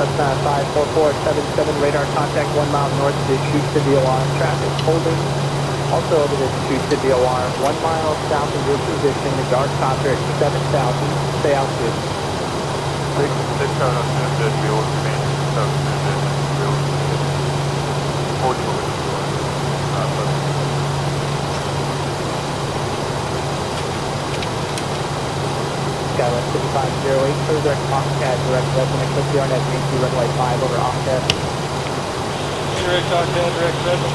Cessna 54477, radar contact 1 mile north of the chute to the alarm. Traffic holding. Also over the chute to the alarm. 1 mile south of your position, the guard copter at 7,000. Stay altitude. 6,700, we will remain 6,700, we will remain 40 over the floor. Skywest 5508, clear direct Octad, direct resident, click the RNet, maintain runway 5 over Octad. Direct Octad, direct resident,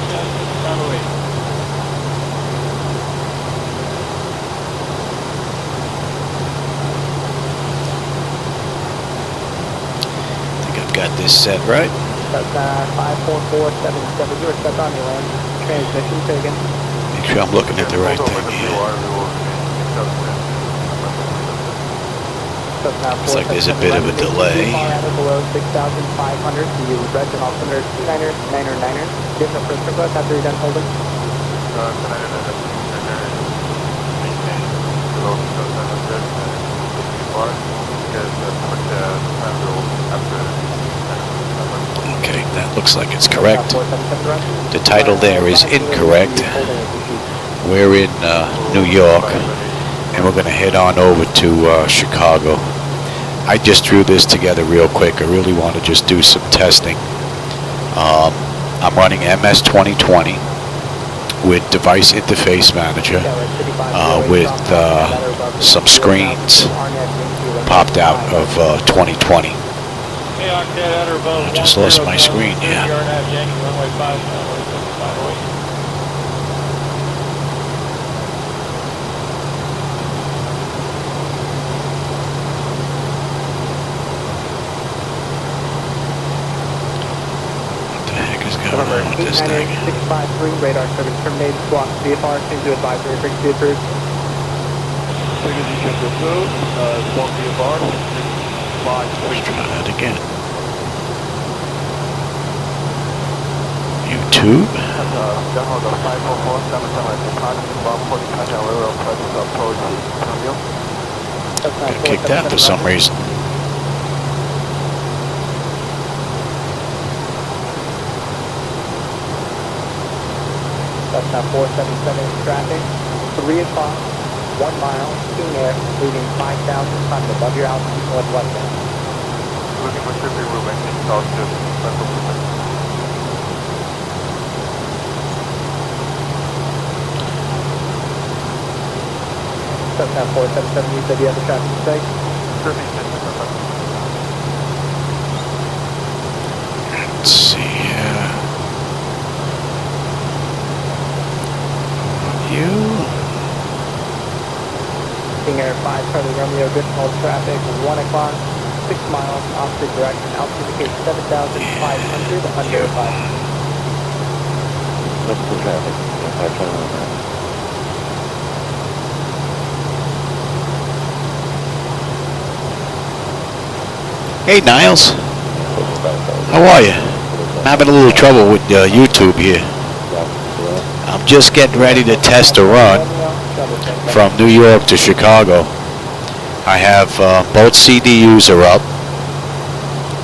5508. Got this set right. That's 54477, you're set on your land. Transmission taken. Make sure I'm looking at the right thing here. Looks like there's a bit of a delay. Below 6,500, the red and altimeter 29er. Give the first request after you're done holding. Okay, that looks like it's correct. The title there is incorrect. We're in New York, and we're going to head on over to Chicago. I just threw this together real quick. I really want to just do some testing. I'm running MS2020 with Device Interface Manager with some screens popped out of 2020. I just lost my screen, yeah. What the heck is going on with this thing? 653, radar service terminated, squawk VFR, change to advisory, frequency approved. Frequency change approved, squawk VFR, 653. Let's try that again. YouTube. Got kicked out for some reason. That's now 477 traffic. 3 o'clock, 1 mile, King Air, leaving 5,000 tons above your altitude northwest. Looking for shipping room and altitude, central position. That's now 477, you said you have the traffic mistake? Let's see here. You. King Air 5, Charlie Romeo, additional traffic, 1 o'clock, 6 miles, opposite direction, altitude 7,500, under 5. What's the traffic? 5 Charlie Romeo. Hey Niles, how are you? I'm having a little trouble with YouTube here. I'm just getting ready to test a run from New York to Chicago. I have both CDUs are up.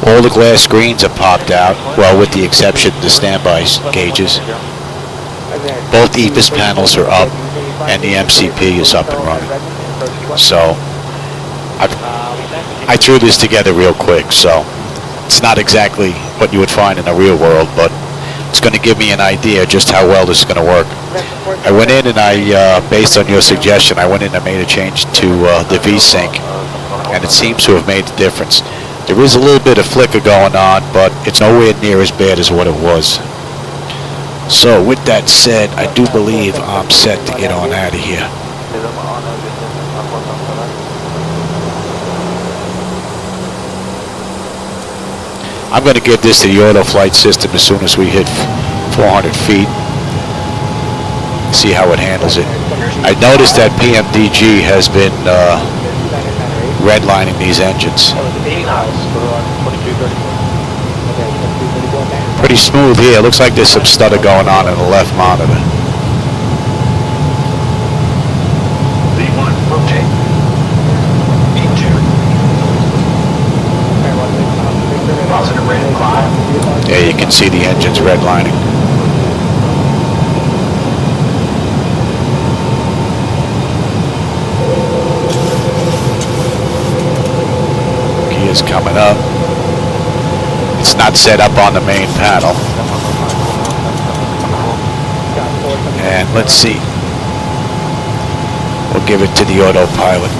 All the glass screens are popped out, well with the exception of the standby gauges. Both EFIS panels are up and the MCP is up and running. So I threw this together real quick, so it's not exactly what you would find in the real world, but it's going to give me an idea just how well this is going to work. I went in and based on your suggestion, I went in and made a change to the V-Sync, and it seems to have made a difference. There is a little bit of flicker going on, but it's nowhere near as bad as what it was. So with that said, I do believe I'm set to get on out of here. I'm going to give this to the auto flight system as soon as we hit 400 feet. See how it handles it. I noticed that PMDG has been redlining these engines. Pretty smooth here. Looks like there's some stutter going on in the left monitor. V1, rotate. E2. Positive see the engines redlining. Gears coming up. It's not set up on the main panel. And let's see. We'll give it to the autopilot.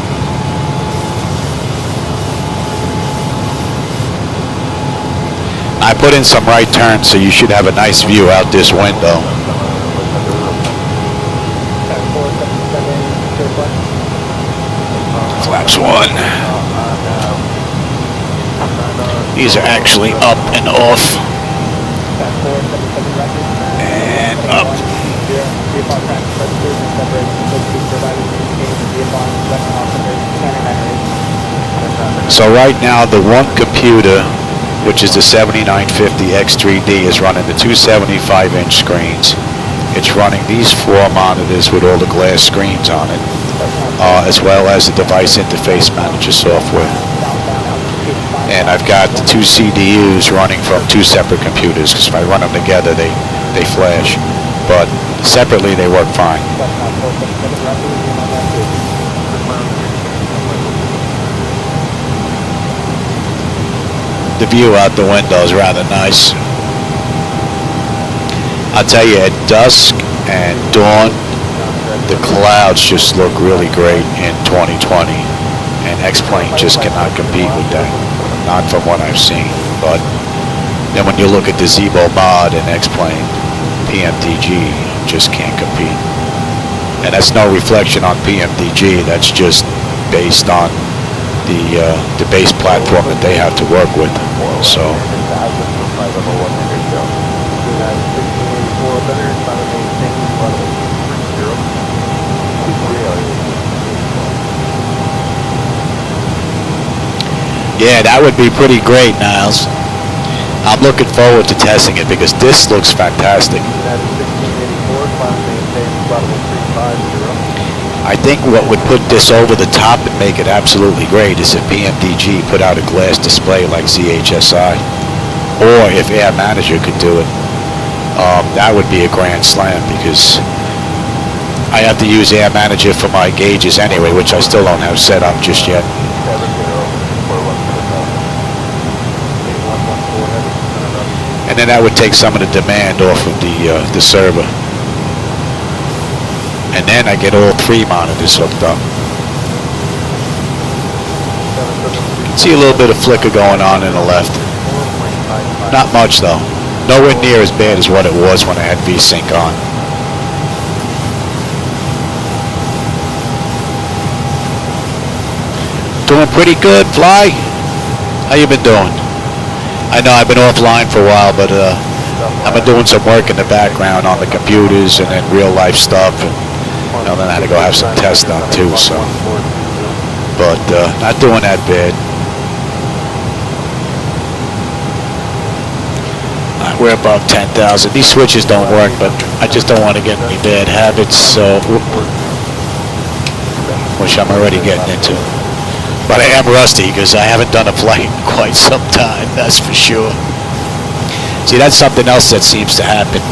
I put in some right turns, so you should have a nice view out this window. Flaps 1. These are actually up and off. And up. So right now the one computer, which is the 7950 X3D, is running the two 75-inch screens. It's running these 4 monitors with all the glass screens on it, as well as the device interface manager software. And I've got the 2 CDUs running from 2 separate computers, because if I run them together, they flash. But separately, they work fine. The view out the window is rather nice. I'll tell you, at dusk and dawn, the clouds just look really great in 2020, and X-Plane just cannot compete with that, not from what I've seen. But then when you look at the Zebo mod and X-Plane, PMDG just can't compete. And that's no reflection on PMDG, that's just based on the base platform that they have to work with. So yeah, that would be pretty great, Niles. I'm looking forward to testing it because this looks fantastic. I think what would put this over the top and make it absolutely great is if PMDG put out a glass display like ZHSI, or if Air Manager could do it. That would be a grand slam because I have to use Air Manager for my gauges anyway, which I still don't have set up just yet. And then that would take some of the demand off of the server. And then I get all 3 monitors hooked up. You can see a little bit of flicker going on in the left. Not much though. Nowhere near as bad as what it was when I had VSync on. Doing pretty good, Fly. How you been doing? I know I've been offline for a while, but I've been doing some work in the background on the computers and then real life stuff, and then I had to go have some tests done too. So, but not doing that bad. We're above 10,000. These switches don't work, but I just don't want to get any bad habits. So, which I'm already getting into. But I am rusty because I haven't done a flight in quite some time, that's for sure. See, that's something else that seems to happen.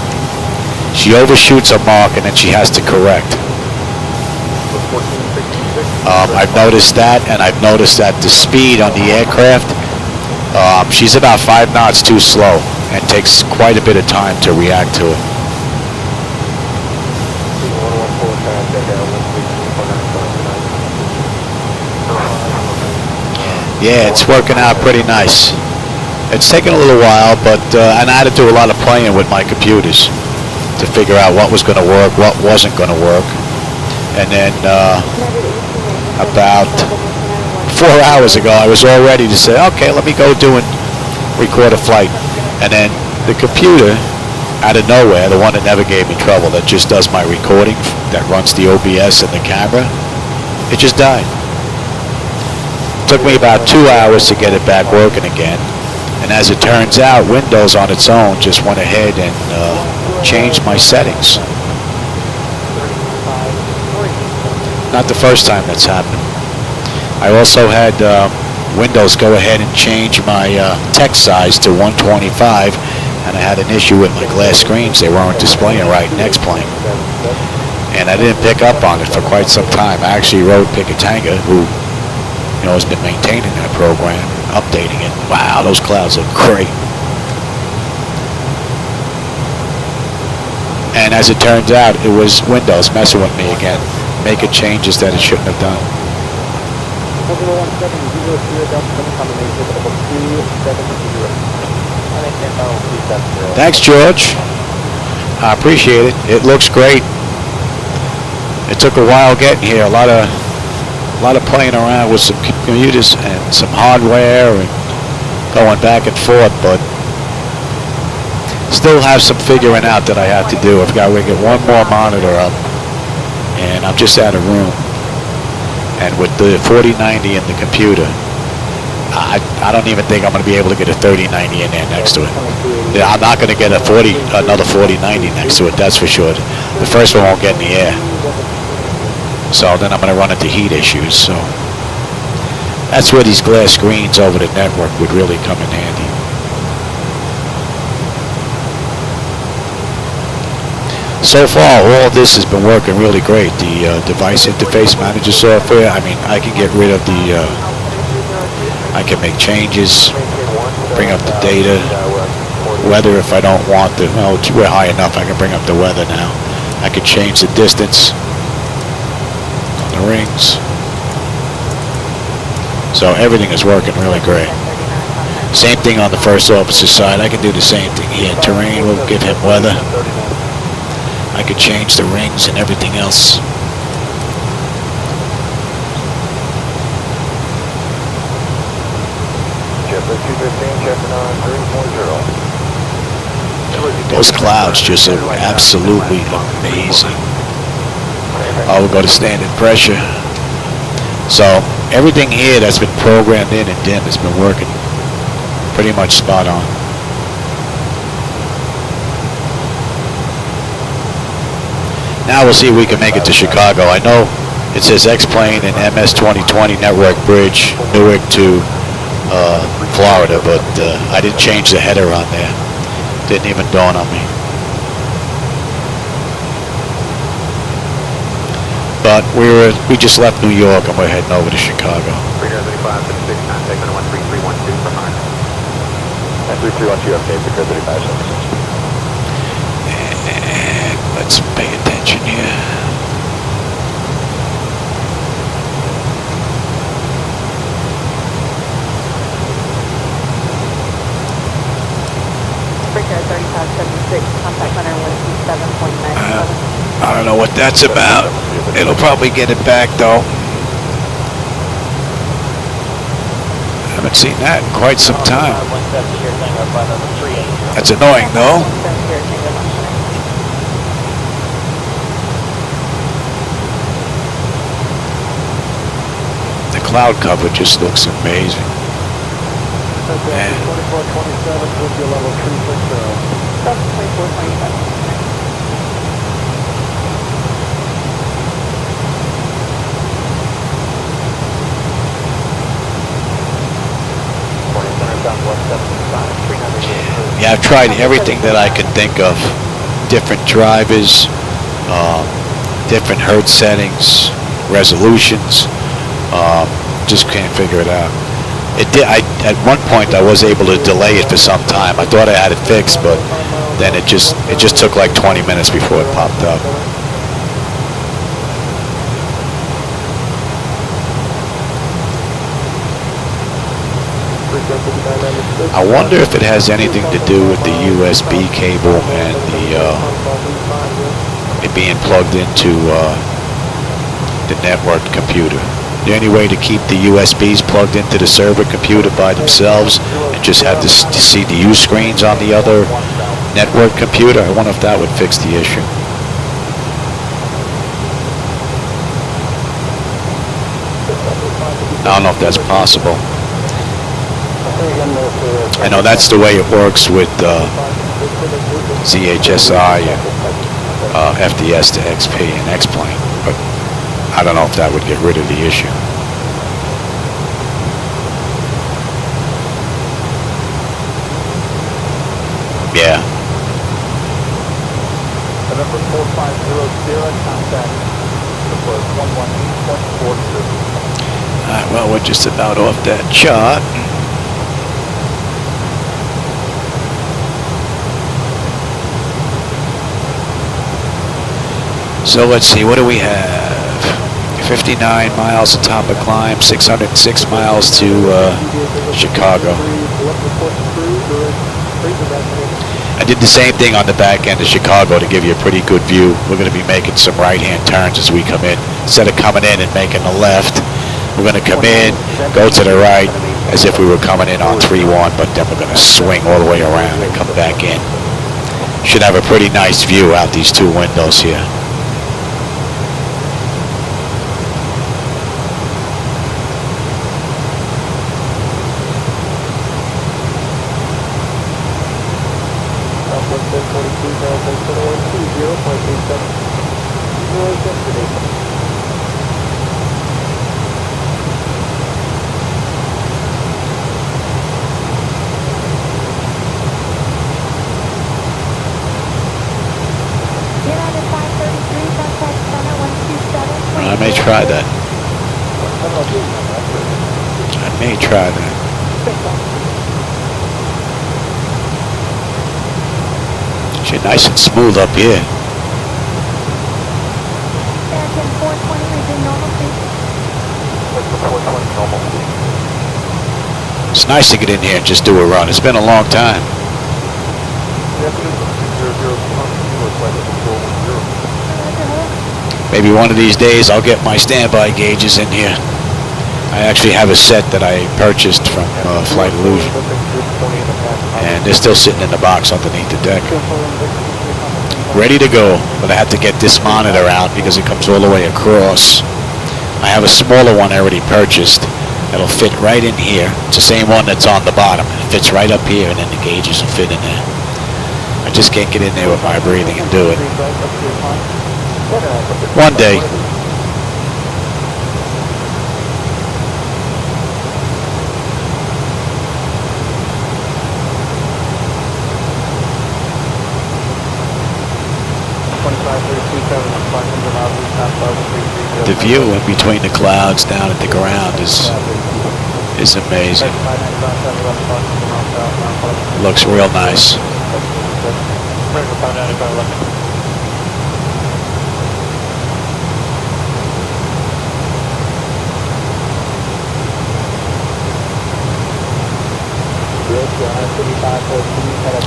She overshoots a mark and then she has to correct. I've noticed that, and I've noticed that the speed on the aircraft, she's about 5 knots too slow and takes quite a bit of time to react to it. Yeah, it's working out pretty nice. It's taken a little while, but and I had to do a lot of playing with my computers to figure out what was going to work, what wasn't going to work. And then about 4 hours ago, I was all ready to say, okay, let me go record a flight. And then the computer, out of nowhere, the one that never gave me trouble, that just does my recording, that runs the OBS and the camera, it just died. Took me about 2 hours to get it back working again, and as it turns out, Windows on its own just went ahead and changed my settings. Not the first time that's happened. I also had Windows go ahead and change my text size to 125 and I had an issue with my glass screens. They weren't displaying right in X-Plane. And I didn't pick up on it for quite some time. I actually wrote Pickatanga, who has been maintaining that program, updating it. Wow, those clouds look great. And as it turns out, it was Windows messing with me again, making changes that it shouldn't have done. Thanks, George. I appreciate it. It looks great. It took a while getting here. A lot of playing around with some computers and some hardware and going back and forth, but still have some figuring out that I have to do. I've got to get one more monitor up, and I'm just out of room. And with the 4090 in the computer, I don't even think I'm going to be able to get a 3090 in there next to it. Yeah, I'm not going to get another 4090 next to it, that's for sure. The first one won't get in the air. So then I'm going to run into heat issues. So that's where these glass screens over the network would really come in handy. So far, all of this has been working really great. The device interface manager software, I mean, I can get rid of the, I can make changes, bring up the data, weather if I don't want the, well, we're high enough, I can bring up the weather now. I can change the distance on the rings. So everything is working really great. Same thing on the first officer side. I can do the same thing here. Terrain will give him weather. I could change the rings and everything else. Those clouds just look absolutely amazing. Oh, we'll go to standard pressure. So everything here that's been programmed in and dim has been working pretty much spot on. Now we'll see if we can make it to Chicago. I know it says X-Plane and MS2020 Network Bridge, Newark to Florida, but I didn't change the header on there. Didn't even dawn on me. But we just left New York and we're heading over to Chicago. 3556, contact 13312 for mine. 13312, okay, Victor 3576. And let's pay attention here. Breaker 3576, contact center 127.97. I don't know what that's about. It'll probably get it back though. Haven't seen that in quite some time. That's annoying though. The cloud cover just looks amazing. Man. 2427 with your level 360. That's 2427. Yeah, I've tried everything that I can think of. Different drivers, different hertz settings, resolutions. Just can't figure it out. It did. At one point I was able to delay it for some time. I thought I had it fixed, but then it just took like 20 minutes before it popped up. I wonder if it has anything to do with the USB cable and it being plugged into the network computer. Is there any way to keep the USBs plugged into the server computer by themselves and just have the CDU screens on the other network computer? I wonder if that would fix the issue. I don't know if that's possible. I know that's the way it works with ZHSI and FDS to XP and X-Plane, but I don't know if that would get rid of the issue. Yeah, Well, we're just about off that chart. So let's see, what do we have? 59 miles to top of climb, 606 miles to Chicago. I did the same thing on the back end of Chicago to give you a pretty good view. We're going to be making some right-hand turns as we come in. Instead of coming in and making a left, we're going to come in, go to the right, as if we were coming in on 3-1, but then we're going to swing all the way around and come back in. Should have a pretty nice view out these two windows here. I may try that. I may try that. She's nice and smooth up here. It's nice to get in here and just do a run. It's been a long time. Maybe one of these days I'll get my standby gauges in here. I actually have a set that I purchased from Flight Illusion, and they're still sitting in the box underneath the deck. Ready to go, but I have to get this monitor out because it comes all the way across. I have a smaller one already purchased that'll fit right in here. It's the same one that's on the bottom. It fits right up here, and then the gauges will fit in there. I just can't get in there with my breathing and do it. One day. The view in between the clouds down at the ground is amazing. Looks real nice.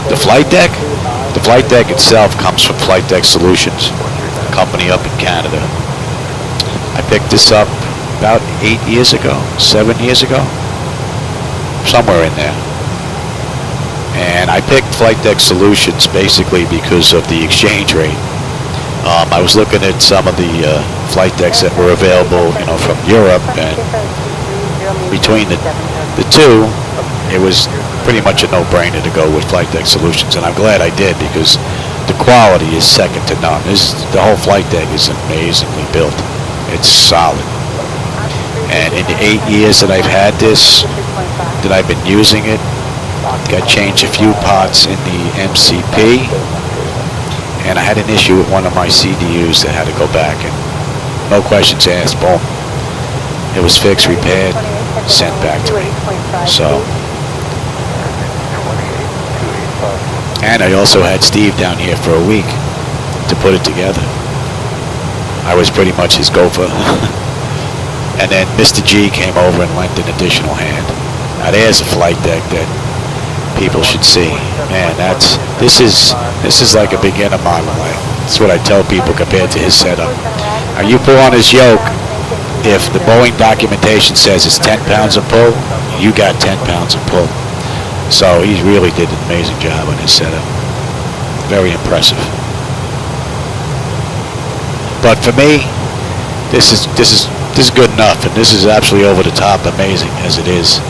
The flight deck? The flight deck itself comes from Flight Deck Solutions, a company up in Canada. I picked this up about 8 years ago, 7 years ago, somewhere in there. And I picked Flight Deck Solutions basically because of the exchange rate. I was looking at some of the flight decks that were available, you know, from Europe, and between the two, it was pretty much a no-brainer to go with Flight Deck Solutions, and I'm glad I did because the quality is second to none. The whole flight deck is amazingly built. It's solid. And in the 8 years that I've had this, that I've been using it, got changed a few parts in the MCP, and I had an issue with one of my CDUs that had to go back, and no questions asked, boom. It was fixed, repaired, sent back to me. So. And I also had Steve down here for a week to put it together. I was pretty much his gopher. And then Mr. G came over and lent an additional hand. Now there's a flight deck that people should see. Man, this is like a beginner model. That's what I tell people compared to his setup. Now you pull on his yoke, if the Boeing documentation says it's 10 pounds of pull, you got 10 pounds of pull. So he really did an amazing job on his setup. Very impressive. But for me, this is good enough, and this is absolutely over the top amazing as it is.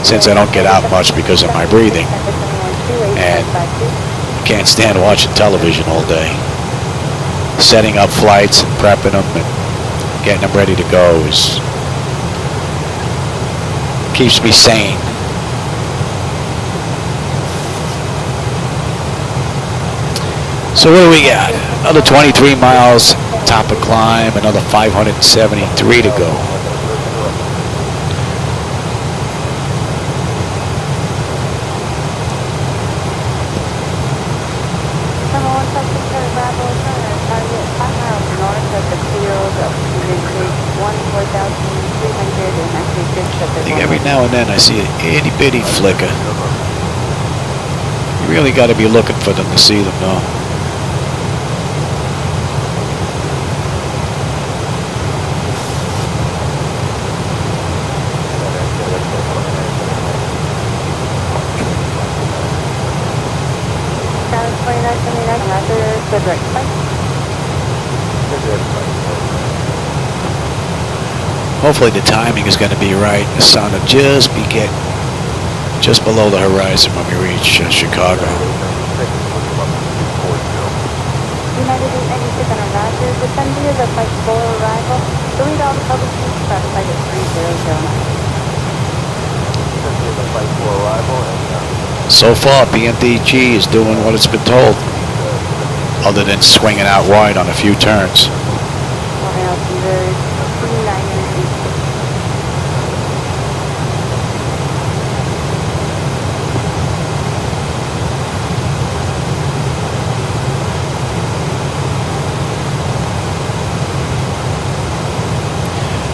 Since I don't get out much because of my breathing, and can't stand watching television all day, setting up flights and prepping them and getting them ready to go keeps me sane. So what do we got? Another 23 miles, top of climb, another 573 to go. I think every now and then I see an itty bitty flicker. You really got to be looking for them to see them, though. Hopefully the timing is going to be right. The sun will just be getting just below the horizon when we reach Chicago. United 896 on a Roger. Descend via the flight 4 arrival. Delete all the public use press flight at 3009. So far, PMDG is doing what it's been told, other than swinging out wide on a few turns.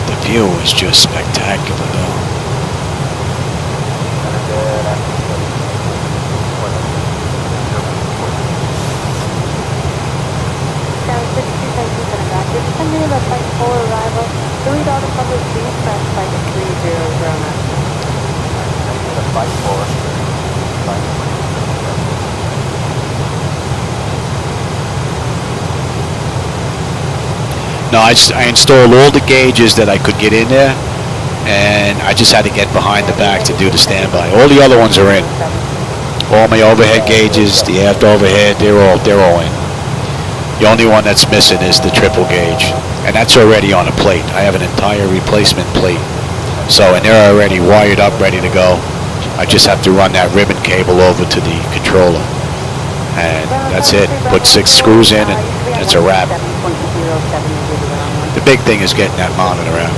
The view is just spectacular, though. No, I installed all the gauges that I could get in there, and I just had to get behind the back to do the standby. All the other ones are in. All my overhead gauges, the aft overhead, they're all in. The only one that's missing is the triple gauge, and that's already on a plate. I have an entire replacement plate. So, and they're already wired up, ready to go. I just have to run that ribbon cable over to the controller. And that's it. Put 6 screws in and it's a wrap. The big thing is getting that monitor out.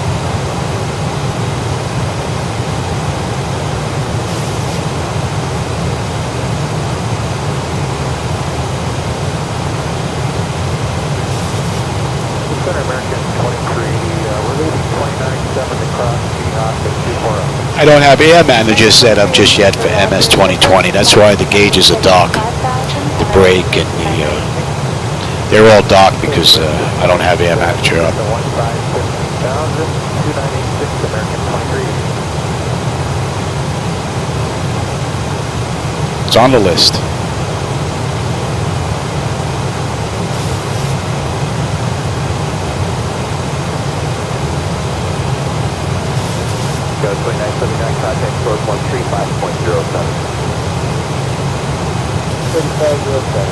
I don't have air manager set up just yet for MS2020. That's why the gauges are dark. The brake and they're all dark because I don't have air manager up. It's on the list. Go 2979, contact source 135.07. 3507.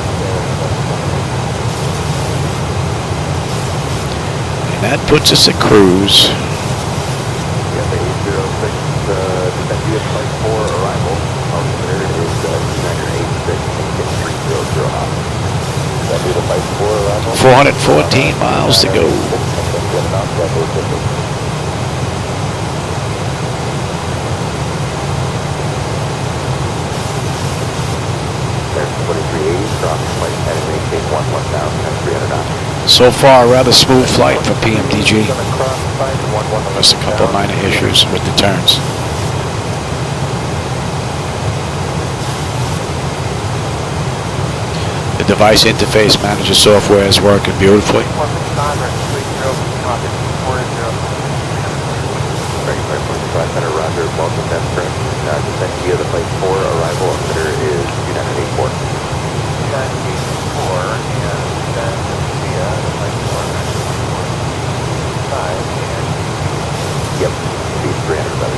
And that puts us at cruise. Yeah, the 806, descent via flight 4 arrival. Altimeter is 2986, get 300 knots. That be the flight 4 arrival. 414 miles to go. So far, a rather smooth flight for PMDG. Just a couple of minor issues with the turns. The device interface manager software is working beautifully. Descent via the flight 4 arrival. Altimeter is 2984. 2984, and then via the flight 4 yep, be 300 better.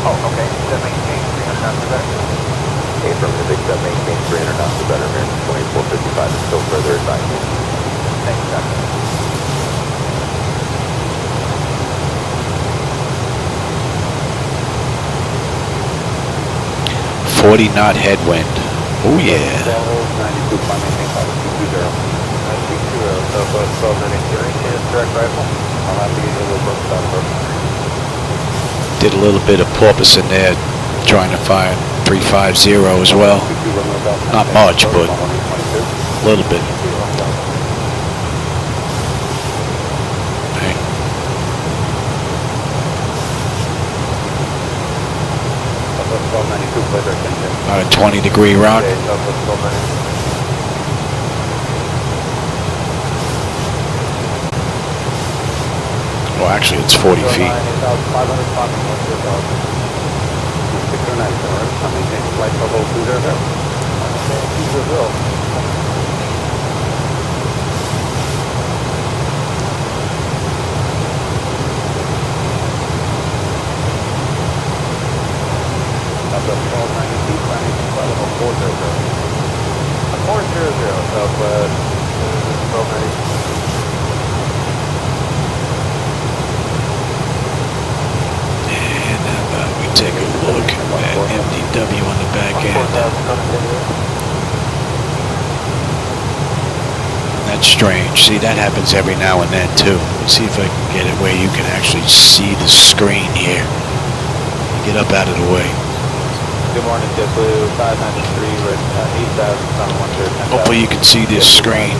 Oh, okay. That maintains 300 knots or better. Affirmative, that maintains 300 knots or better. American 2455 is still further advising. Thanks, Doctor. 40-knot headwind. Oh yeah. Did a little bit of porpoise in there, trying to find 350 as well. Not much, but a little bit. About a 20-degree rock. Okay, Southwest 1290. Well, actually, it's 40 feet. 500 talking, what's your dog? 609, maintain flight level 200. Okay, 200. Up to 1290 feet, landing flight level 400. 400, Southwest 1290. And how about we take a look at MDW on the back end. That's strange. See, that happens every now and then too. Let's see if I can get it where you can actually see the screen here. Get up out of the way. Good morning, JetBlue 593 with 8,000 Hopefully you can see this screen.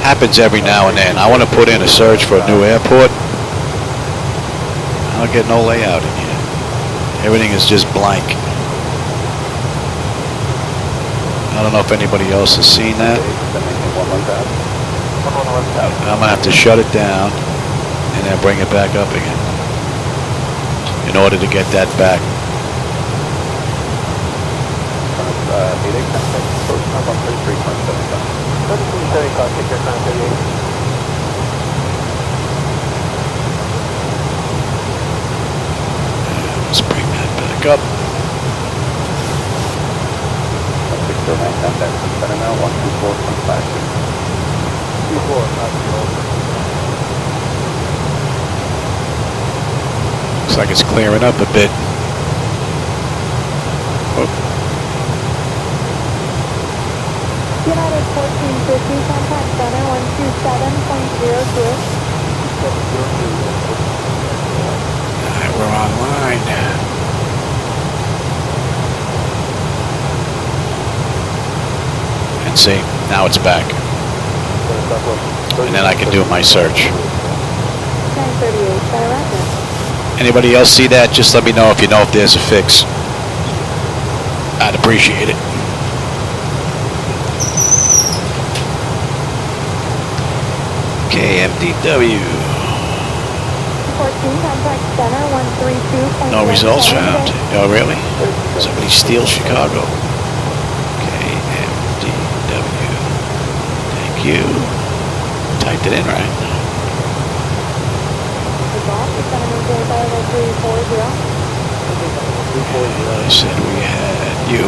Happens every now and then. I want to put in a search for a new airport. I don't get no layout in here. Everything is just blank. I don't know if anybody else has seen that. I'm gonna have to shut it down and then bring it back up again in order to get that back. Let's bring that back up. Looks like it's clearing up a bit. Oh. United 1450, contact center 127.02. Alright, we're online. And see, now it's back. And then I can do my search. 938, center record. Anybody else see that? Just let me know if you know if there's a fix. I'd appreciate it. Okay, MDW. 14, contact center 132.17. No results found. Oh, really? Somebody steals Chicago. Okay, MDW. Thank you. Typed it in right. I said we had you.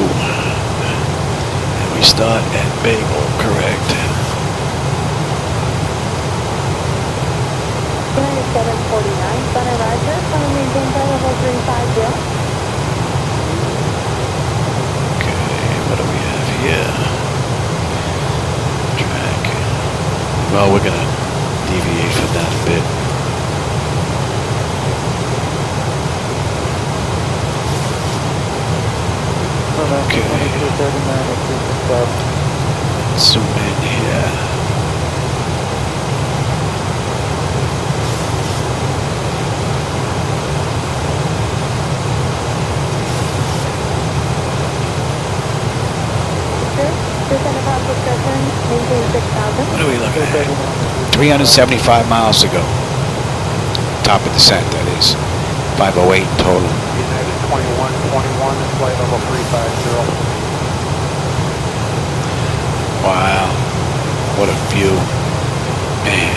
And we start at Bagel, correct? United 749, center Roger, coming maintain flight level 350. Okay, what do we have here? Track. Well, we're gonna deviate from that a bit. Okay. Zoom in here. What are we looking at? 375 miles to go. Top of descent, that is. 508 total. United 2121, flight level 350. Wow. What a view. Man.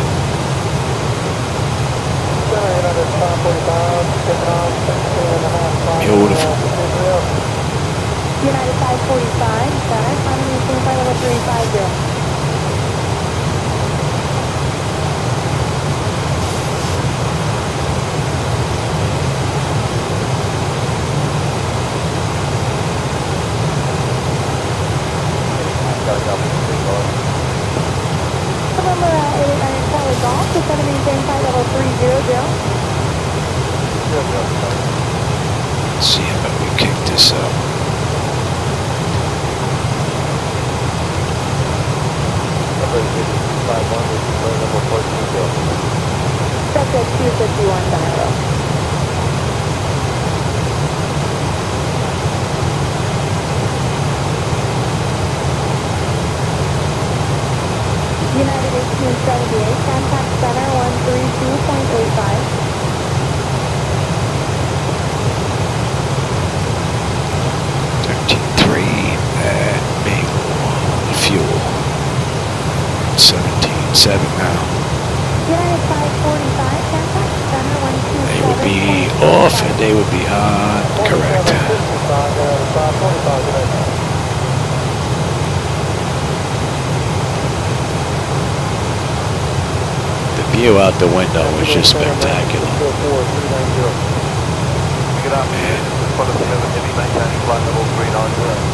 Beautiful. United 545, center, coming maintain flight level 350. November 89 Charlie Golf, descend and maintain flight level 300. Let's see how about we kick this up. Subject 251 center row. be off and they would be on. Correct. The view out the window was just spectacular. Good afternoon. This is Pilot 7 Heavy maintaining flight level 390.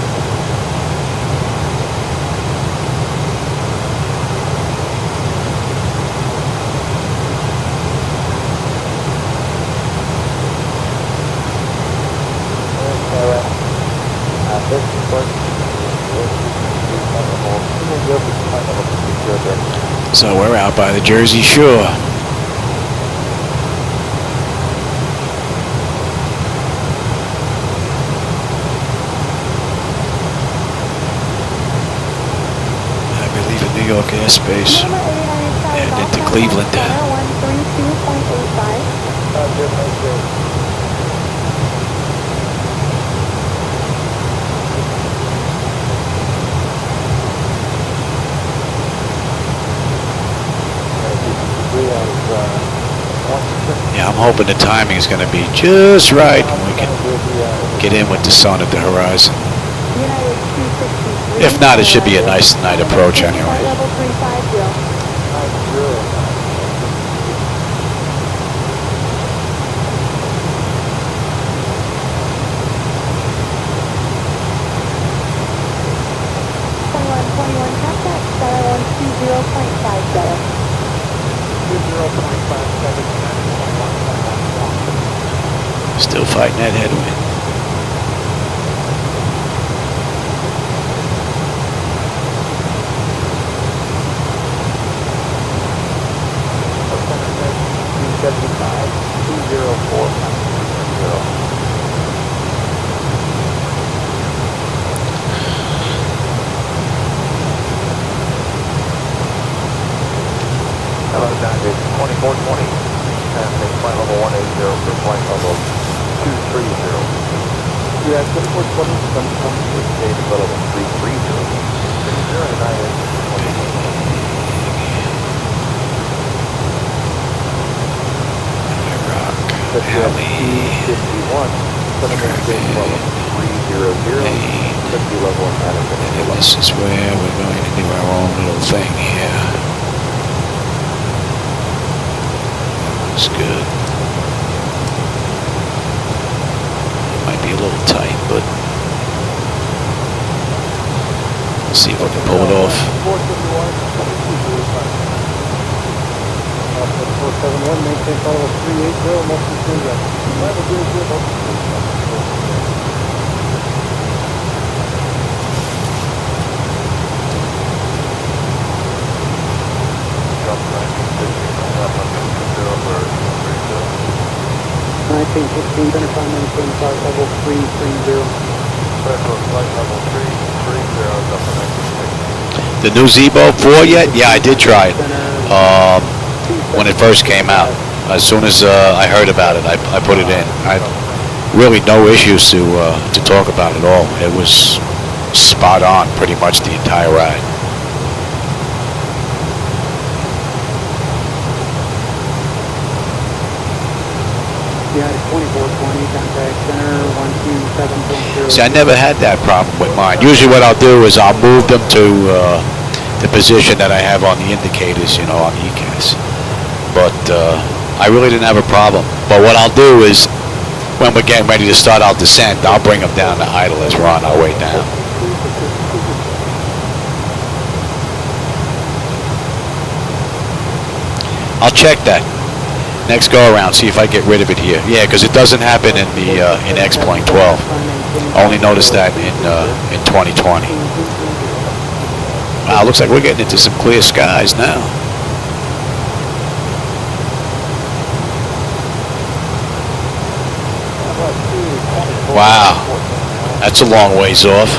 So we're out by the Jersey Shore. I'll be leaving New York airspace and into Cleveland. 132.85. Yeah, I'm hoping the timing is going to be just right and we can get in with the sun at the horizon. If not, it should be a nice night approach anyway. Still fighting that headwind. Hello, Diamond 2420. Take flight level 180 for flight level 230. Yeah, 2420, Stage level 330. Alley. 51. 7 stage level 300. Safety level and management. And this is where we're going to do our own little thing here. Looks good. Might be a little tight, but we'll see if we can pull it off. 471, maintain follow 380, motion change. I think 15, identify maintain flight level 330. Flight level 330, The new Zebo 4 yet? Yeah, I did try it. When it first came out. As soon as I heard about it, I put it in. I really no issues to talk about at all. It was spot on pretty much the entire ride. Yeah, 2420, contact center 127.0. See, I never had that problem with mine. Usually what I'll do is I'll move them to the position that I have on the indicators, you know, on the ECAS. But I really didn't have a problem. But what I'll do is, when we're getting ready to start our descent, I'll bring them down to idle as we're on our way down. I'll check that next go around, see if I get rid of it here. Yeah, because it doesn't happen in the in X-Plane 12. I only noticed that in 2020. Wow, looks like we're getting into some clear skies now. Wow, that's a long ways off.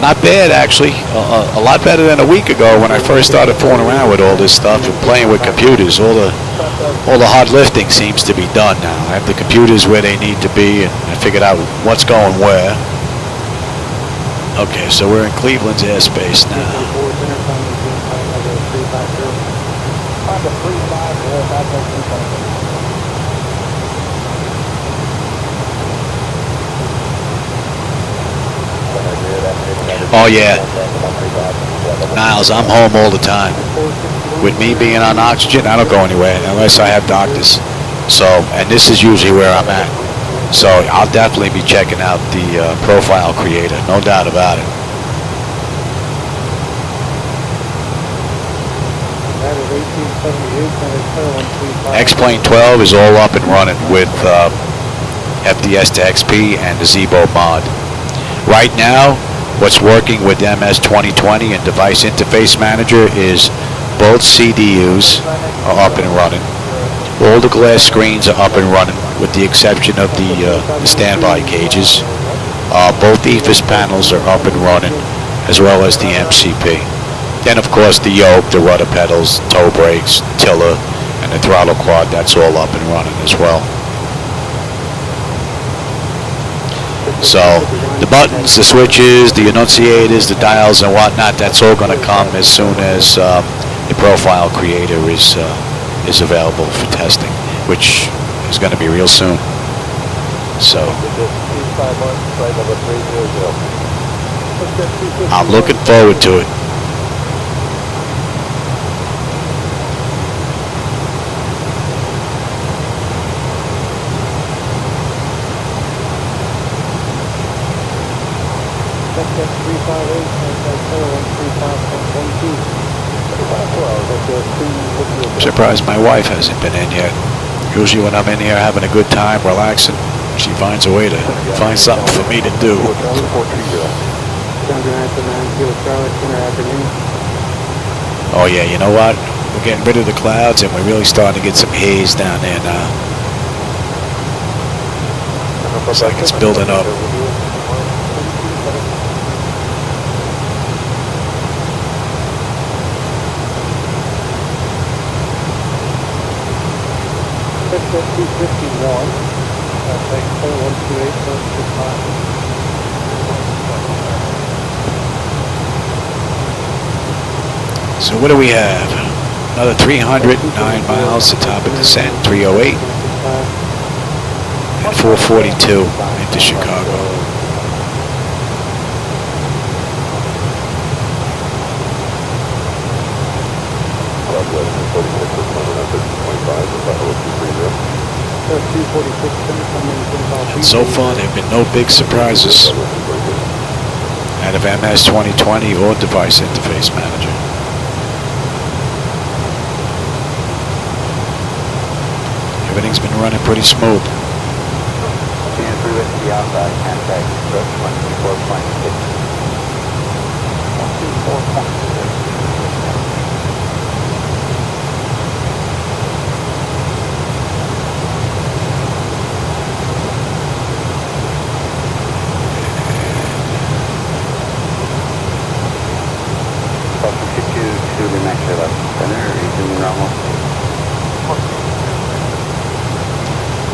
Not bad, actually. A lot better than a week ago when I first started fooling around with all this stuff and playing with computers. All the hard lifting seems to be done now. I have the computers where they need to be, and I figured out what's going where. Okay, so we're in Cleveland's airspace now. Oh yeah, Niles, I'm home all the time. With me being on oxygen, I don't go anywhere unless I have doctors. So, and this is usually where I'm at. So I'll definitely be checking out the profile creator, no doubt about it. X-Plane 12 is all up and running with FDS to XP and the Zebo mod. Right now, what's working with MS2020 and Device Interface Manager is both CDUs are up and running. All the glass screens are up and running with the exception of the standby gauges. Both EFIS panels are up and running as well as the MCP. Then of course the yoke, the rudder pedals, toe brakes, tiller, and the throttle quad, that's all up and running as well. So the buttons, the switches, the annunciators, the dials and whatnot, that's all going to come as soon as the profile creator is available for testing, which is going to be real soon. So I'm looking forward to it. I'm surprised my wife hasn't been in yet. Usually when I'm in here having a good time, relaxing, she finds a way to find something for me to do. Oh yeah, you know what? We're getting rid of the clouds and we're really starting to get some haze down there now. Looks like it's building up. So what do we have? Another 309 miles to top of descent, 308, and 442 into Chicago. And so far there have been no big surprises out of MS2020 or Device Interface Manager. Everything's been running pretty smooth.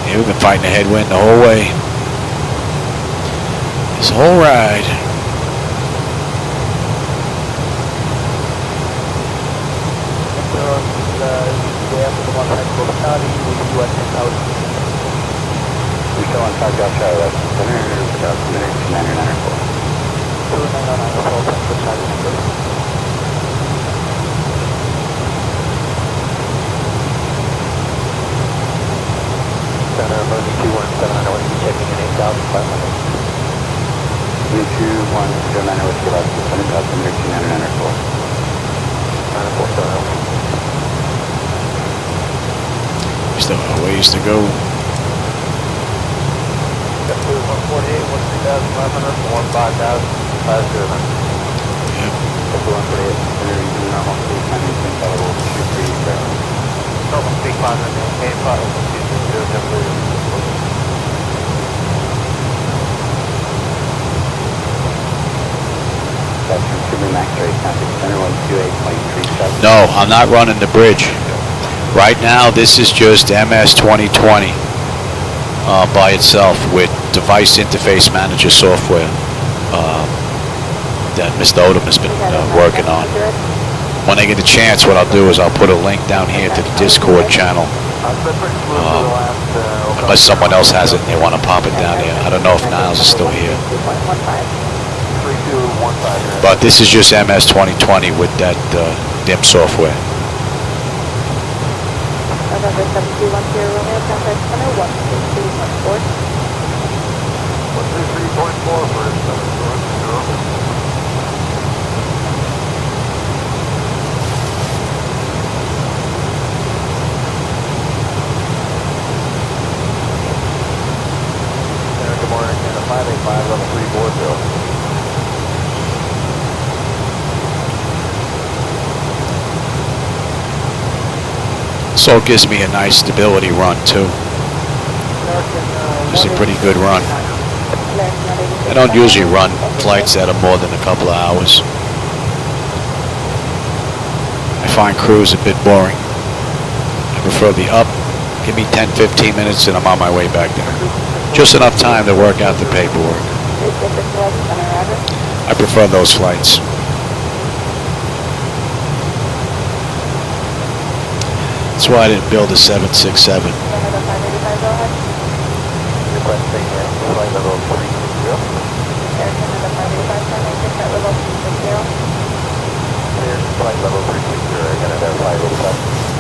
Yeah, we've been fighting a headwind the whole way. This whole ride. We're still on South Charlie, that's center, without minutes, 9994. Center, emergency 217, I want to be checking in 8,500. 32109, whiskey left, center, south, minutes, 9994. 9470. We still have a ways to go. 148, 13500, 15000, 50. Yep. 148, center, normal, 399, available, 23, normal, 3500, main 5, No, I'm not running the bridge. Right now, this is just MS2020 by itself with Device Interface Manager software that Mr. Odom has been working on. when I get a chance, what I'll do is I'll put a link down here to the Discord channel. Unless someone else has it and they want to pop it down here. I don't know if Niles is still here. But this is just MS2020 with that DIM software. November 7210 Romeo, contact center 133.4. 133.4 for 740. Good morning, 585, level 340. So it gives me a nice stability run too. It's a pretty good run. I don't usually run flights that are more than a couple of hours. I find cruise a bit boring. I prefer the up. Give me 10-15 minutes and I'm on my way back there. Just enough time to work out the paperwork. I prefer those flights. That's why I didn't build a 767. Requesting flight level 360. Air Canada 585, contact level 360. Clear flight level 360, Air Canada 585.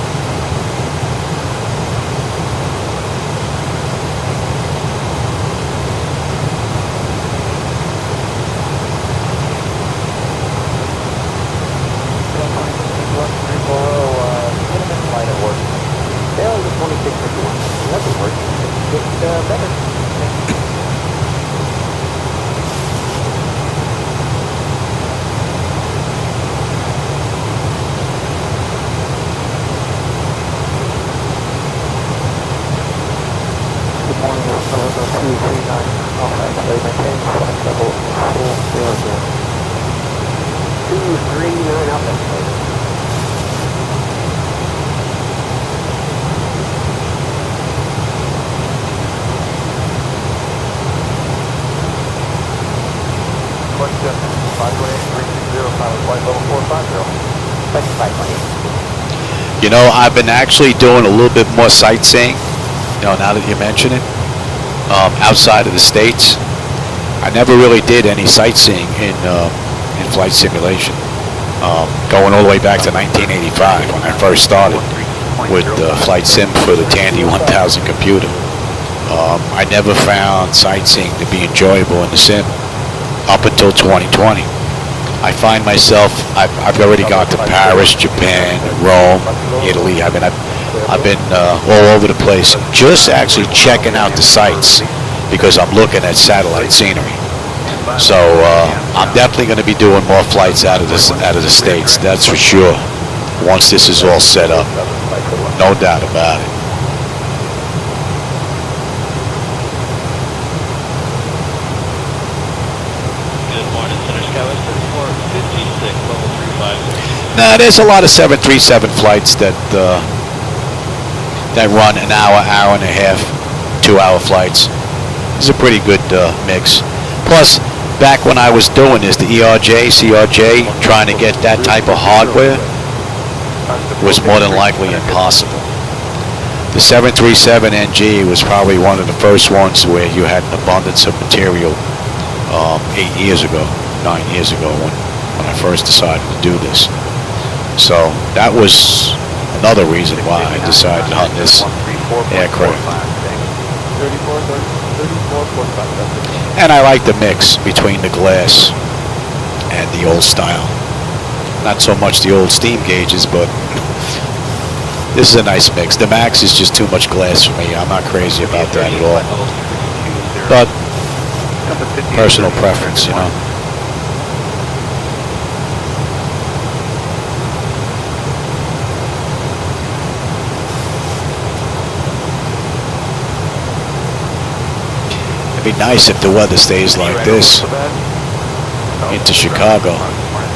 You know, I've been actually doing a little bit more sightseeing, you know, now that you mention it, outside of the States. I never really did any sightseeing in flight simulation. Going all the way back to 1985 when I first started with flight sim for the Tandy 1000 computer. I never found sightseeing to be enjoyable in the sim up until 2020. I find myself, I've already gone to Paris, Japan, Rome, Italy. I've been all over the place, just actually checking out the sights because I'm looking at satellite scenery. So I'm definitely going to be doing more flights out of the States, that's for sure. Once this is all set up, no doubt about it. Nah, there's a lot of 737 flights that run an hour, hour and a half, 2-hour flights. It's a pretty good mix. Plus, back when I was doing this, the ERJ, CRJ, trying to get that type of hardware was more than likely impossible. The 737NG was probably one of the first ones where you had an abundance of material 9 years ago when I first decided to do this. So that was another reason why I decided on this aircraft. And I like the mix between the glass and the old style. Not so much the old steam gauges, but this is a nice mix. The Max is just too much glass for me. I'm not crazy about that at all. But personal preference, you know. It'd be nice if the weather stays like this into Chicago.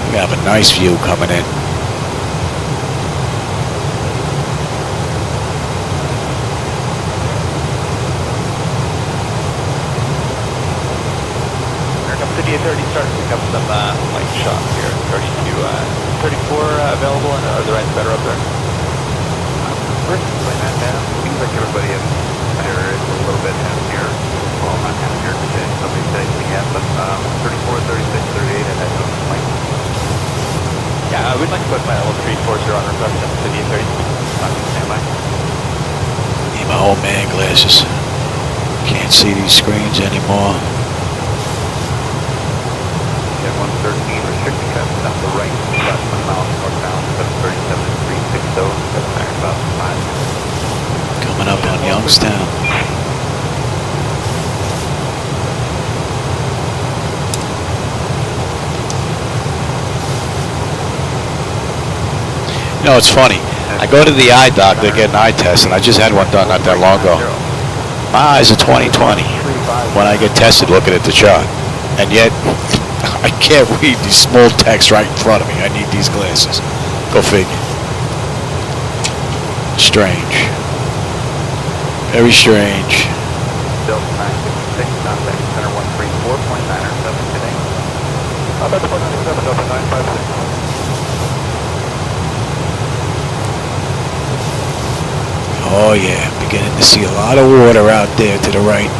We have a nice view coming in. Here comes City 30, start to pick up some light shot here. 34 available man glasses. Can't see these screens anymore. Jet 113, restricted traffic down the right, about 1 mile northbound, 737 and 360, 7 iron about 5. Coming up on Youngstown. You know, it's funny. I go to the eye doctor to get an eye test, and I just had one done not that long ago. My eyes are 20/20 when I get tested looking at the chart. And yet, I can't read these small text right in front of me. I need these glasses. Go figure. Strange. Very strange. Delta 966, contact center 134.907 today. That's 497, Delta 956. Oh yeah, beginning to see a lot of water out there to the right.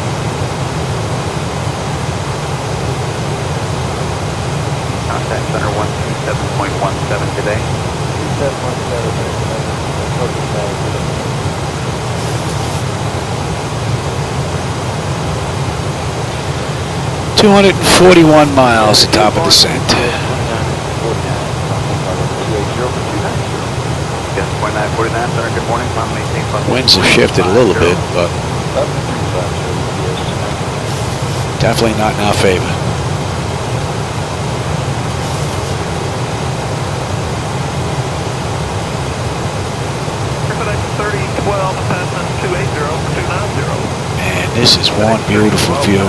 Contact center 127.17 today. 241 miles, the top of descent. Yes, 4949, center, good morning. Winds have shifted a little bit, but definitely not in our favor. Man, this is one beautiful view.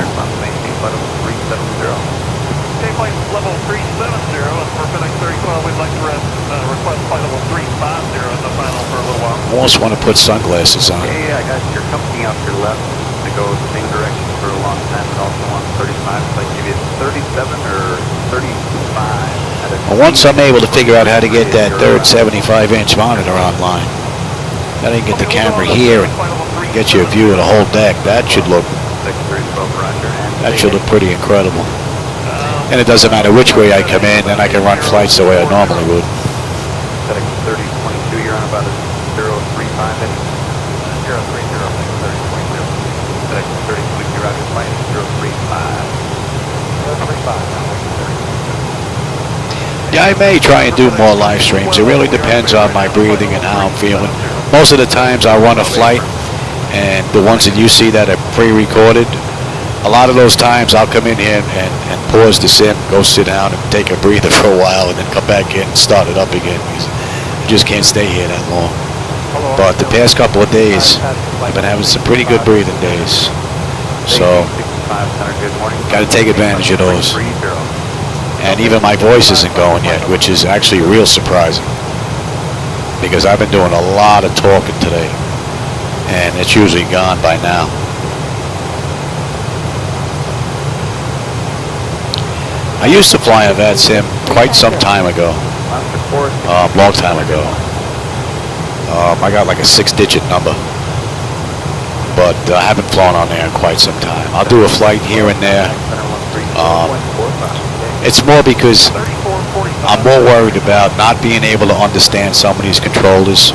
Flight level 370, and for FedEx 3012, we'd like to request flight level 350 as the final for a little while. Almost want to put sunglasses on. Hey, I got your company off your left to go the same direction for a long time, and also on 35, so I give you 37 or 35. Well, once I'm able to figure out how to get that third 75-inch monitor online, then I can get the camera here and get you a view of the whole deck. That should look pretty incredible. And it doesn't matter which way I come in, then I can run flights the way I normally would. FedEx 3022, you're on about a 035 inch. 030, FedEx 3022, roger, flight 035. 035, Yeah, I may try and do more live streams. It really depends on my breathing and how I'm feeling. Most of the times I'll run a flight, and the ones that you see that are pre-recorded, a lot of those times I'll come in here and pause the sim, go sit down and take a breather for a while, and then come back in and start it up again. Because I just can't stay here that long. But the past couple of days, I've been having some pretty good breathing days. So, got to take advantage of those. And even my voice isn't going yet, which is actually real surprising. Because I've been doing a lot of talking today. And it's usually gone by now. I used to fly a VATSIM quite some time ago, long time ago. I got like a 6-digit number, but I haven't flown on there in quite some time. I'll do a flight here and there. It's more because I'm more worried about not being able to understand some of these controllers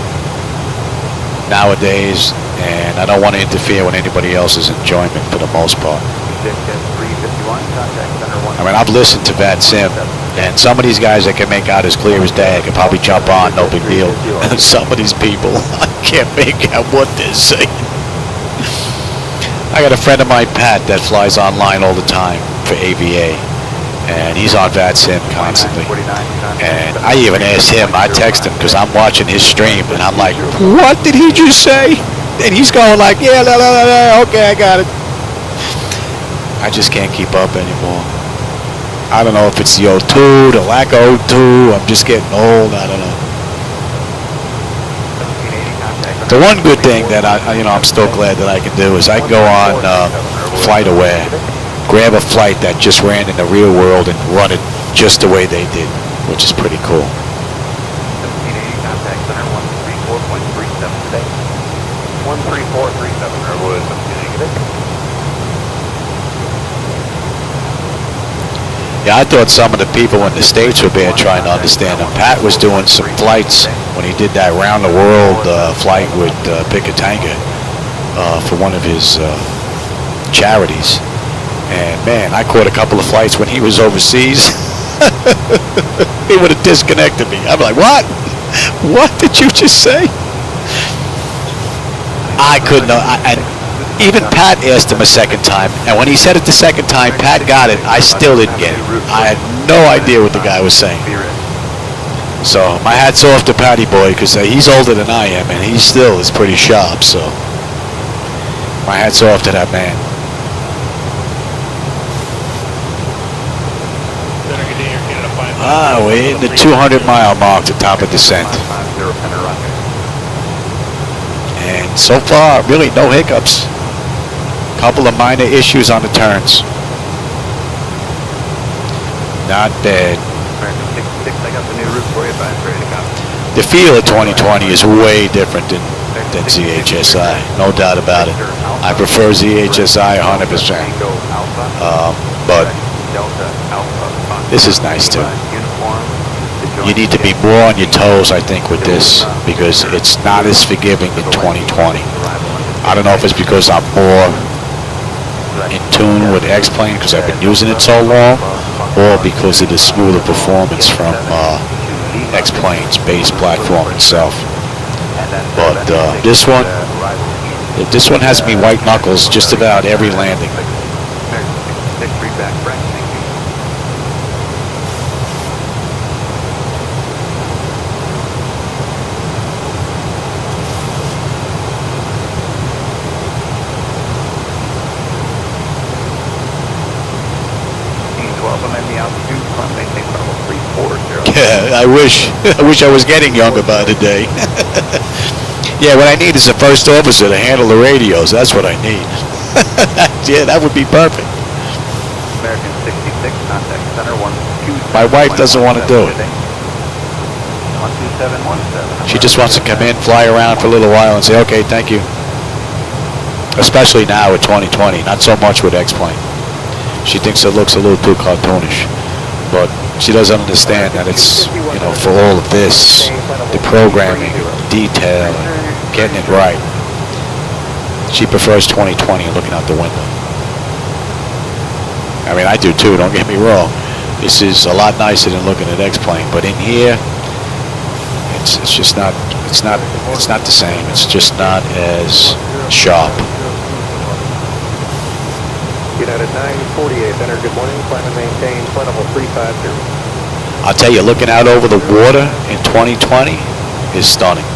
nowadays, and I don't want to interfere with anybody else's enjoyment for the most part. I mean, I've listened to VATSIM, and some of these guys that can make out as clear as day can probably jump on, no big deal. And some of these people, I can't make out what they're saying. I got a friend of mine, Pat, that flies online all the time for AVA, and he's on VATSIM constantly. And I even asked him, I text him because I'm watching his stream, and I'm like, what did he just say? And he's going like, yeah, la, la, la, la, okay, I got it. I just can't keep up anymore. I don't know if it's the O2, the lack of O2, I'm just getting old, I don't know. The one good thing that I'm still glad that I can do is I can go on FlightAware, grab a flight that just ran in the real world and run it just the way they did, which is pretty cool. 1780, contact center 134.37 today. 13437, Redwood, 1780. Yeah, I thought some of the people in the States were bad trying to understand him. Pat was doing some flights when he did that round-the-world flight with Picatinga for one of his charities. And man, I caught a couple of flights when he was overseas. He would have disconnected me. I'm like, what? What did you just say? I couldn't. And even Pat asked him a second time, and when he said it the second time, Pat got it. I still didn't get it. I had no idea what the guy was saying. So my hat's off to Patty Boy, because he's older than I am, and he still is pretty sharp. So my hat's off to that man. We're hitting the 200-mile mark, the top of descent. And so far, really no hiccups. Couple of minor issues on the turns. Not bad. The feel of 2020 is way different than ZHSI, no doubt about it. I prefer ZHSI 100%. But this is nice too. You need to be more on your toes, I think, with this, because it's not as forgiving in 2020. I don't know if it's because I'm more in tune with X-Plane because I've been using it so long, or because of the smoother performance from X-Plane's base platform itself. But this one has me white knuckles just about every landing. Yeah, I wish I was getting younger by the day. Yeah, what I need is a first officer to handle the radios. That's what I need. Yeah, that would be perfect. American 66, contact center 127. My wife doesn't want to do it. 12717. She just wants to come in, fly around for a little while, and say, okay, thank you. Especially now with 2020, not so much with X-Plane. She thinks it looks a little too cartoonish. But she doesn't understand that it's, you know, for all of this, the programming, detail, getting it right. She prefers 2020 and looking out the window. I mean, I do too, don't get me wrong. This is a lot nicer than looking at X-Plane, but in here, it's just not, it's not the same. It's just not as sharp. United 948, enter, good morning, climb and maintain, plentiful 350. I'll tell you, looking out over the water in 2020 is stunning.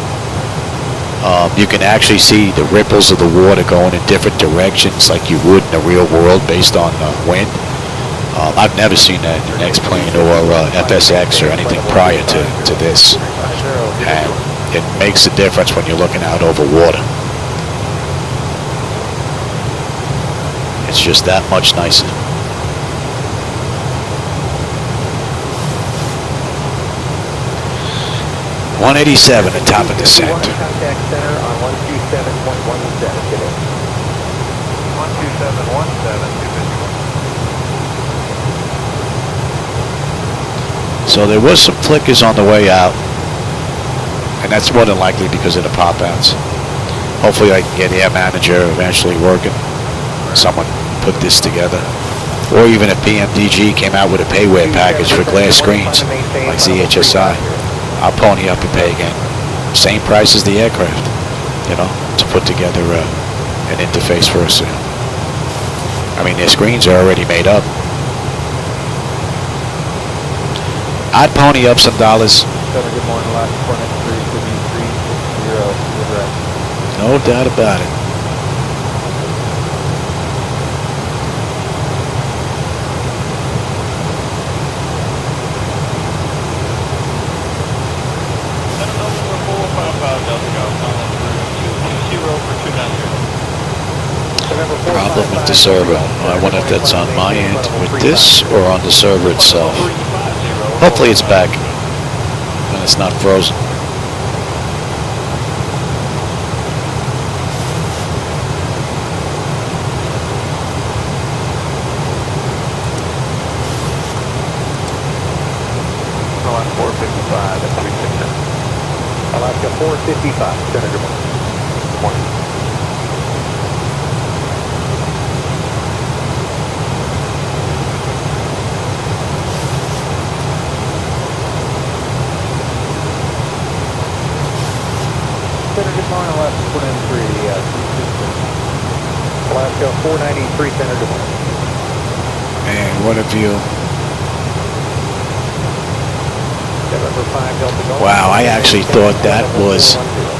You can actually see the ripples of the water going in different directions like you would in the real world based on wind. I've never seen that in X-Plane or FSX or anything prior to this. And it makes a difference when you're looking out over water. It's just that much nicer. .187 at top of descent. Contact center on 127.17. Get in. 12717. So there was some flickers on the way out, and that's more than likely because of the pop-outs. Hopefully I can get Air Manager eventually working. Someone put this together. Or even if PMDG came out with a payware package for glass screens, like ZHSI, I'll pony up and pay again. Same price as the aircraft, you know, to put together an interface for us. I mean, their screens are already made up. I'd pony up some dollars. Good morning, last 493, No doubt about it. Problem with the server. I wonder if that's on my end with this or on the server itself. Hopefully it's back and it's not frozen. Alaska 455 at 369. Alaska 455, Senator. Good morning. Alaska 493 center, good morning. And what a view. November 5 Delta Golf. Wow, I actually thought that was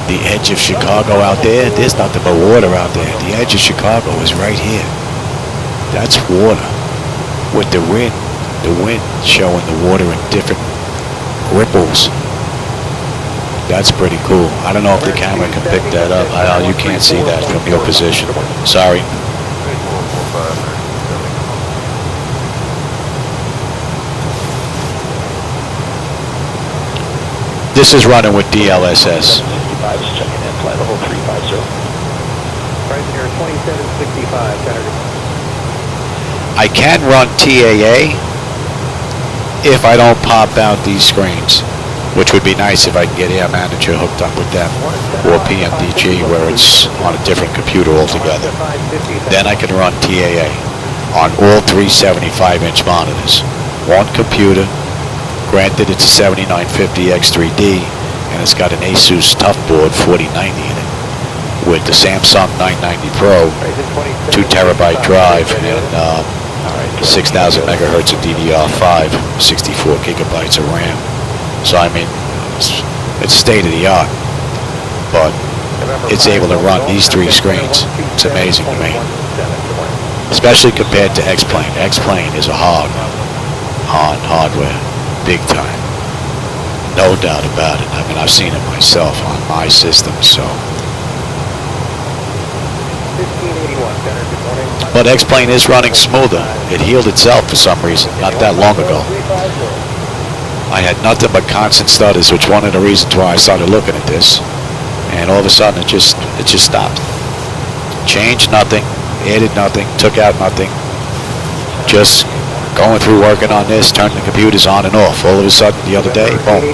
the edge of Chicago out there. There's nothing but water out there. The edge of Chicago is right here. That's water. With the wind showing the water in different ripples. That's pretty cool. I don't know if the camera can pick that up. You can't see that from your position. Sorry. This is running with DLSS. Checking in, flight level 350. Right here, 2765, center. I can run TAA if I don't pop out these screens, which would be nice if I can get Air Manager hooked up with them, or PMDG where it's on a different computer altogether. Then I can run TAA on all three 75-inch monitors. One computer, granted it's a 7950 X3D, and it's got an Asus Toughboard 4090 in it, with the Samsung 990 Pro, 2 terabyte drive, and 6,000 megahertz of DDR5, 64 gigabytes of RAM. So I mean, it's state of the art, but it's able to run these three screens. It's amazing to me, especially compared to X-Plane. X-Plane is a hog on hardware, big time, no doubt about it. I mean, I've seen it myself on my system, so. 1581, center, good morning. But X-Plane is running smoother. It healed itself for some reason, not that long ago. I had nothing but constant stutters, which one of the reasons why I started looking at this. And all of a sudden, it just stopped. Changed nothing, added nothing, took out nothing. Just going through working on this, turning the computers on and off. All of a sudden, the other day, boom,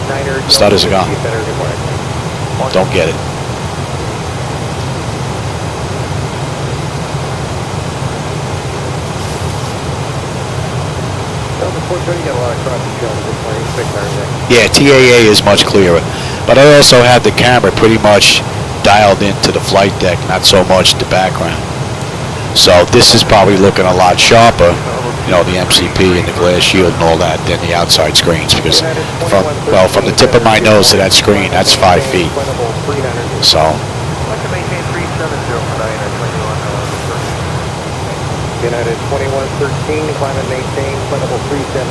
stutters are gone. Don't get it. Yeah, TAA is much clearer, but I also had the camera pretty much dialed into the flight deck, not so much the background. So this is probably looking a lot sharper, you know, the MCP and the glass shield and all that, than the outside screens, because from the tip of my nose to that screen, that's 5 feet. So. United 2113, climb and maintain, flight level 370.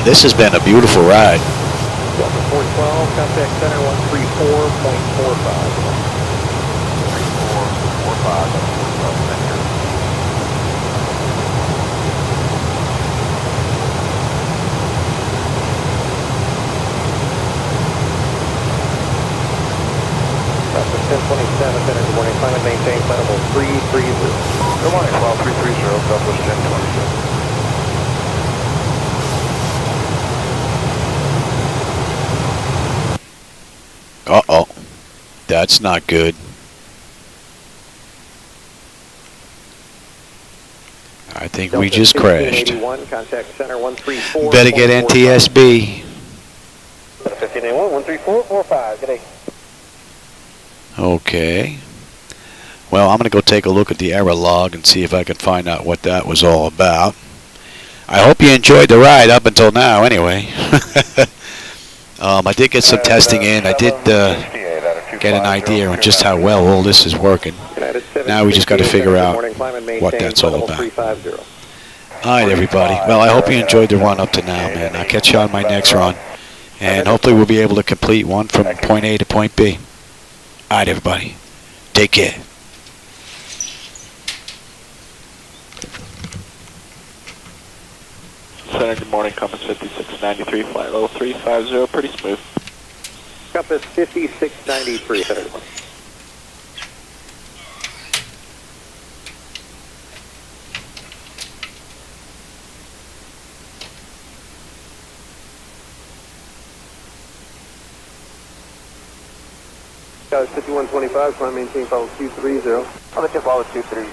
This has been a beautiful ride. Delta 412, contact center 134.45. 3445, That's 1027, center, good morning, climb and maintain, flight level 330. Good morning, 12330, Southwest 1027. Uh-oh. That's not good. I think we just crashed. Better get NTSB. 1581, 13445, good day. Okay. Well, I'm going to go take a look at the error log and see if I can find out what that was all about. I hope you enjoyed the ride up until now, anyway. I did get some testing in. I did get an idea on just how well all this is working. Now we just got to figure out what that's all about. All right, everybody. Well, I hope you enjoyed the run up to now, man. I'll catch you on my next run. And hopefully we'll be able to complete one from point A to point B. All right, everybody. Take care. Center, good morning, Compass 5693, flight level 350, pretty smooth. Compass 5693, center, good morning. Guys, 5125, climb maintain, follow 230. I'll let you follow 23.